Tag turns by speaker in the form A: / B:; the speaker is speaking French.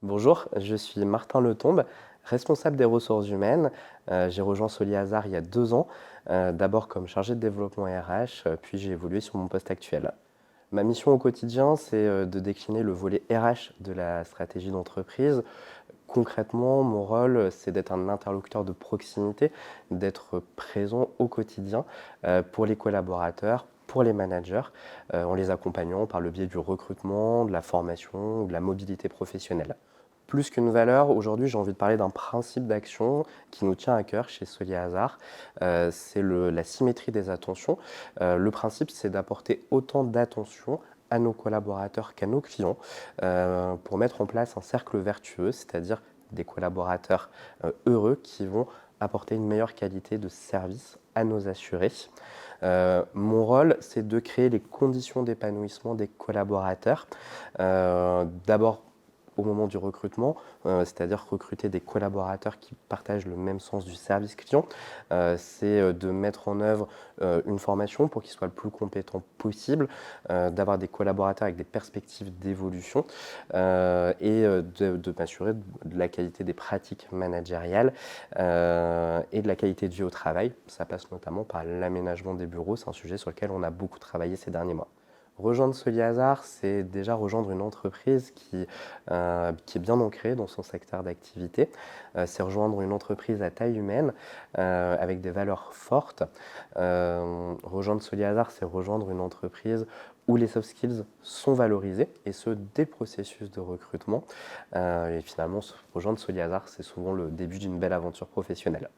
A: Bonjour, je suis Martin Letombe, responsable des ressources humaines. J'ai rejoint Soliazar il y a 2 ans, d'abord comme chargé de développement RH, puis j'ai évolué sur mon poste actuel. Ma mission au quotidien, c'est de décliner le volet RH de la stratégie d'entreprise. Concrètement, mon rôle, c'est d'être un interlocuteur de proximité, d'être présent au quotidien pour les collaborateurs, pour les managers, en les accompagnant par le biais du recrutement, de la formation ou de la mobilité professionnelle. Plus qu'une valeur, aujourd'hui, j'ai envie de parler d'un principe d'action qui nous tient à cœur chez Soliazar. C'est la symétrie des attentions. Le principe, c'est d'apporter autant d'attention à nos collaborateurs qu'à nos clients pour mettre en place un cercle vertueux, c'est-à-dire des collaborateurs heureux qui vont apporter une meilleure qualité de service à nos assurés. Mon rôle, c'est de créer les conditions d'épanouissement des collaborateurs. D'abord, au moment du recrutement, c'est-à-dire recruter des collaborateurs qui partagent le même sens du service client. C'est de mettre en œuvre une formation pour qu'ils soient le plus compétents possible, d'avoir des collaborateurs avec des perspectives d'évolution de m'assurer de la qualité des pratiques managériales et de la qualité de vie au travail. Ça passe notamment par l'aménagement des bureaux, c'est un sujet sur lequel on a beaucoup travaillé ces derniers mois. Rejoindre Soliazar, c'est déjà rejoindre une entreprise qui est bien ancrée dans son secteur d'activité. C'est rejoindre une entreprise à taille humaine avec des valeurs fortes. Rejoindre Soliazar, c'est rejoindre une entreprise où les soft skills sont valorisés, et ce, dès le processus de recrutement. Et finalement, rejoindre Soliazar, c'est souvent le début d'une belle aventure professionnelle.